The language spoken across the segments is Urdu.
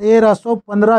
1315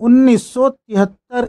1973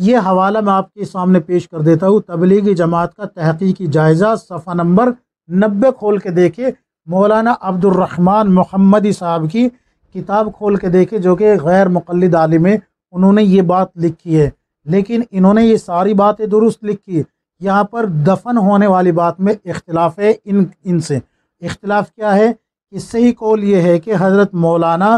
یہ حوالہ میں آپ کے سامنے پیش کر دیتا ہوں، تبلیغی جماعت کا تحقیقی جائزہ، صفحہ نمبر 90 کھول کے دیکھے، مولانا عبد الرحمن محمدی صاحب کی کتاب کھول کے دیکھے، جو کہ غیر مقلد عالم ہے، انہوں نے یہ بات لکھی ہے، لیکن انہوں نے یہ ساری باتیں درست لکھی، یہاں پر دفن ہونے والی بات میں اختلاف ہے۔ ان سے اختلاف کیا ہے کہ صحیح قول یہ ہے کہ حضرت مولانا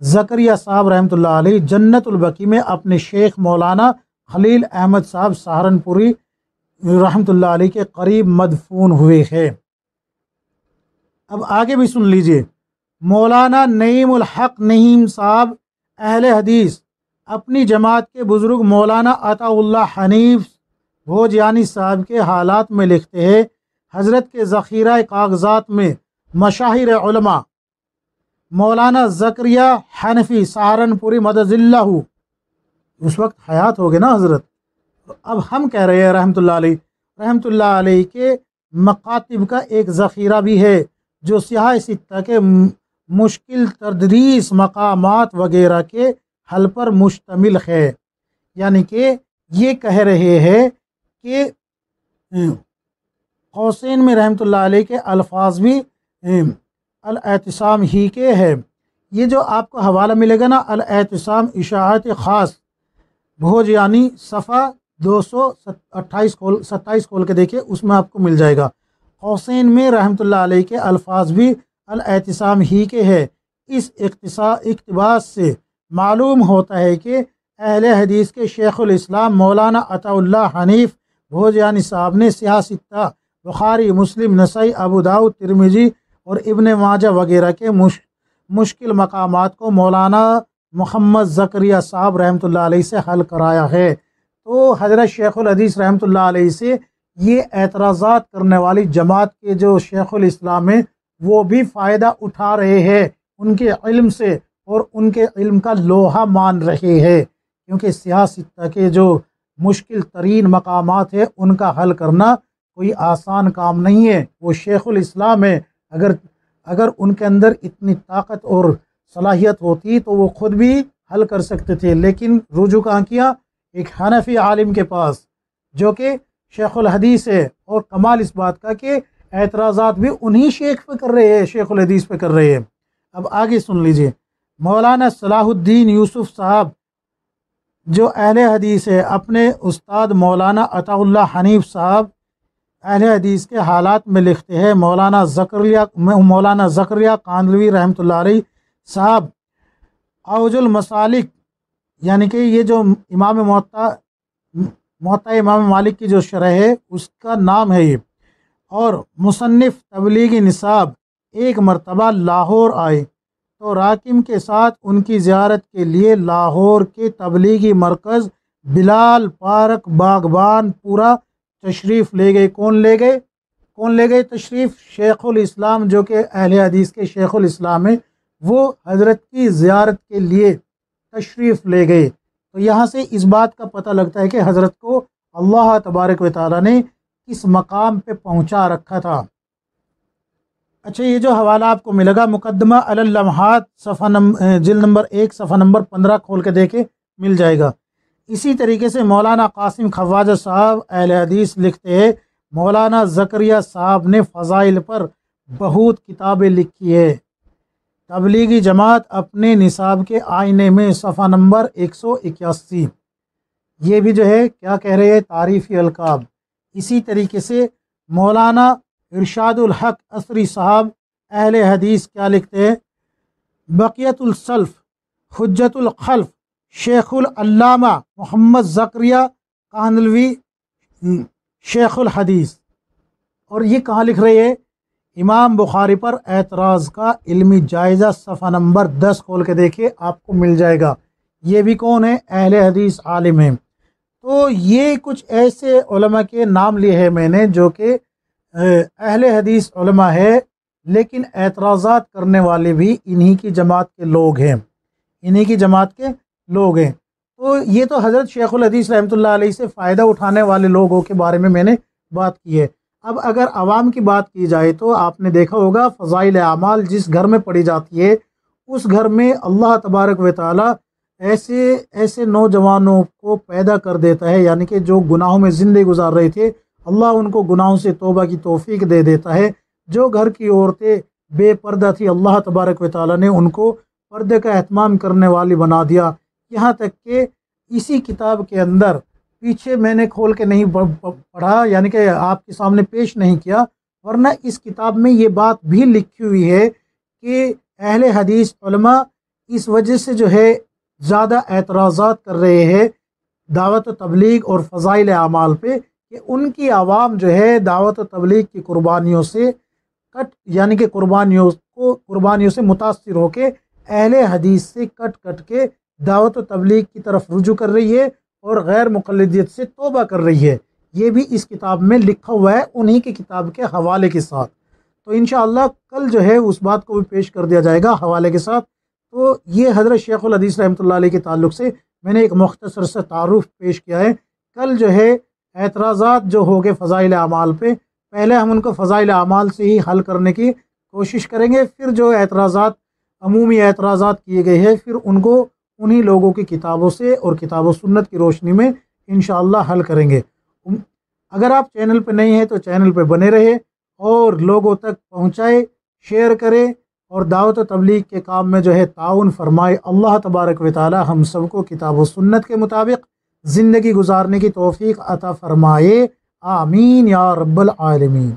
زکریا صاحب رحمۃ اللہ علیہ جنت البقیع میں اپنے شیخ مولانا خلیل احمد صاحب سہارنپوری رحمۃ اللہ علیہ کے قریب مدفون ہوئے ہیں۔ اب آگے بھی سن لیجئے، مولانا نعیم الحق نعیم صاحب اہل حدیث اپنی جماعت کے بزرگ مولانا عطا اللہ حنیف بھوجیانی صاحب کے حالات میں لکھتے ہیں، حضرت کے ذخیرہ کاغذات میں مشاہیر علماء مولانا زکریا حنفی سہارنپوری مدد اللہ، اس وقت حیات ہو گئے نا حضرت، اب ہم کہہ رہے ہیں رحمۃ اللہ علیہ کے مکاتب کا ایک ذخیرہ بھی ہے جو سیاہ ستہ کے مشکل تدریس مقامات وغیرہ کے حل پر مشتمل ہے۔ یعنی کہ یہ کہہ رہے ہیں کہ قوسین میں رحمۃ اللہ علیہ کے الفاظ بھی الاعتصام ہی کے ہے۔ یہ جو آپ کو حوالہ ملے گا نا، الاعتصام اشاعت خاص بھوجیانی، صفحہ 227 کھول کے دیکھیں، اس میں آپ کو مل جائے گا۔ قوسین میں رحمۃ اللہ علیہ کے الفاظ بھی الاعتصام ہی کے ہے۔ اس اقتباس سے معلوم ہوتا ہے کہ اہل حدیث کے شیخ الاسلام مولانا عطا اللہ حنیف بھوجیانی صاحب نے سیاہ ستہ بخاری، مسلم، نسائی، ابو داؤد، ترمذی اور ابن ماجہ وغیرہ کے مشکل مقامات کو مولانا محمد زکریا صاحب رحمۃ اللہ علیہ سے حل کرایا ہے۔ تو حضرت شیخ الحدیث رحمۃ اللہ علیہ سے یہ اعتراضات کرنے والی جماعت کے جو شیخ الاسلام ہیں وہ بھی فائدہ اٹھا رہے ہیں ان کے علم سے، اور ان کے علم کا لوہا مان رہے ہیں، کیونکہ سیاہ ستہ کے جو مشکل ترین مقامات ہیں ان کا حل کرنا کوئی آسان کام نہیں ہے۔ وہ شیخ الاسلام ہے، اگر ان کے اندر اتنی طاقت اور صلاحیت ہوتی تو وہ خود بھی حل کر سکتے تھے، لیکن رجوع کہاں کیا؟ ایک حنفی عالم کے پاس جو کہ شیخ الحدیث ہے، اور کمال اس بات کا کہ اعتراضات بھی انہی شیخ پہ کر رہے ہیں، شیخ الحدیث پہ کر رہے ہیں۔ اب آگے سن لیجئے، مولانا صلاح الدین یوسف صاحب جو اہل حدیث ہے اپنے استاد مولانا عطا اللہ حنیف صاحب اہل حدیث کے حالات میں لکھتے ہیں، مولانا زکریا کاندلوی رحمۃ اللہ علیہ صاحب اوج المسالک، یعنی کہ یہ جو امام موطا امام مالک کی جو شرح ہے اس کا نام ہے یہ، اور مصنف تبلیغی نصاب ایک مرتبہ لاہور آئے تو راکم کے ساتھ ان کی زیارت کے لیے لاہور کے تبلیغی مرکز بلال پارک باغبان پورا تشریف لے گئے۔ کون لے گئے تشریف؟ شیخ الاسلام جو کہ اہل حدیث کے شیخ الاسلام ہیں، وہ حضرت کی زیارت کے لیے تشریف لے گئے۔ تو یہاں سے اس بات کا پتہ لگتا ہے کہ حضرت کو اللہ تبارک و تعالیٰ نے کس مقام پہ پہنچا رکھا تھا۔ اچھا، یہ جو حوالہ آپ کو ملے گا، مقدمہ علی اللمحات، جلد نمبر 1 صفحہ نمبر 15 کھول کے دیکھے، مل جائے گا۔ اسی طریقے سے مولانا قاسم خواجہ صاحب اہل حدیث لکھتے ہیں، مولانا زکریا صاحب نے فضائل پر بہت کتابیں لکھی ہے۔ تبلیغی جماعت اپنے نصاب کے آئینے میں، صفحہ نمبر 181، یہ بھی جو ہے کیا کہہ رہے ہیں؟ تعریفی القاب۔ اسی طریقے سے مولانا ارشاد الحق عصری صاحب اہل حدیث کیا لکھتے ہیں؟ بقیت السلف حجت الخلف شیخ العلامہ محمد زکریا کاندلوی شیخ الحدیث۔ اور یہ کہاں لکھ رہے ہیں؟ امام بخاری پر اعتراض کا علمی جائزہ، صفحہ نمبر 10 کھول کے دیکھیے، آپ کو مل جائے گا۔ یہ بھی کون ہے؟ اہل حدیث عالم ہیں۔ تو یہ کچھ ایسے علماء کے نام لیے ہیں میں نے جو کہ اہل حدیث علماء ہے، لیکن اعتراضات کرنے والے بھی انہی کی جماعت کے لوگ ہیں، تو یہ تو حضرت شیخ الحدیث رحمۃ اللہ علیہ سے فائدہ اٹھانے والے لوگوں کے بارے میں نے بات کی ہے۔ اب اگر عوام کی بات کی جائے تو آپ نے دیکھا ہوگا فضائل اعمال جس گھر میں پڑھی جاتی ہے اس گھر میں اللہ تبارک و تعالی ایسے ایسے نوجوانوں کو پیدا کر دیتا ہے، یعنی کہ جو گناہوں میں زندگی گزار رہے تھے، اللہ ان کو گناہوں سے توبہ کی توفیق دے دیتا ہے۔ جو گھر کی عورتیں بے پردہ تھی، اللہ تبارک و تعالیٰ نے ان کو پردے کا اہتمام کرنے والی بنا دیا۔ یہاں تک کہ اسی کتاب کے اندر، پیچھے میں نے کھول کے نہیں پڑھا، یعنی کہ آپ کے سامنے پیش نہیں کیا، ورنہ اس کتاب میں یہ بات بھی لکھی ہوئی ہے کہ اہل حدیث علماء اس وجہ سے جو ہے زیادہ اعتراضات کر رہے ہیں دعوت و تبلیغ اور فضائل اعمال پہ، کہ ان کی عوام جو ہے دعوت و تبلیغ کی قربانیوں سے یعنی کہ قربانیوں سے متاثر ہو کے اہل حدیث سے کٹ کے دعوت و تبلیغ کی طرف رجوع کر رہی ہے اور غیر مقلدیت سے توبہ کر رہی ہے۔ یہ بھی اس کتاب میں لکھا ہوا ہے، انہی کی کتاب کے حوالے کے ساتھ۔ تو انشاءاللہ کل جو ہے اس بات کو بھی پیش کر دیا جائے گا حوالے کے ساتھ۔ تو یہ حضرت شیخ الحدیث رحمۃ اللہ علیہ کے تعلق سے میں نے ایک مختصر سا تعارف پیش کیا ہے۔ کل جو ہے اعتراضات جو ہو گئے فضائل اعمال پہ، پہلے ہم ان کو فضائل اعمال سے ہی حل کرنے کی کوشش کریں گے، پھر جو اعتراضات عمومی اعتراضات کیے گئے ہیں پھر ان کو انہی لوگوں کی کتابوں سے اور کتاب و سنت کی روشنی میں انشاءاللہ حل کریں گے۔ اگر آپ چینل پہ نہیں ہیں تو چینل پہ بنے رہے اور لوگوں تک پہنچائے، شیئر کریں اور دعوت و تبلیغ کے کام میں جو ہے تعاون فرمائے۔ اللہ تبارک و تعالی ہم سب کو کتاب و سنت کے مطابق زندگی گزارنے کی توفیق عطا فرمائے، آمین یا رب العالمین۔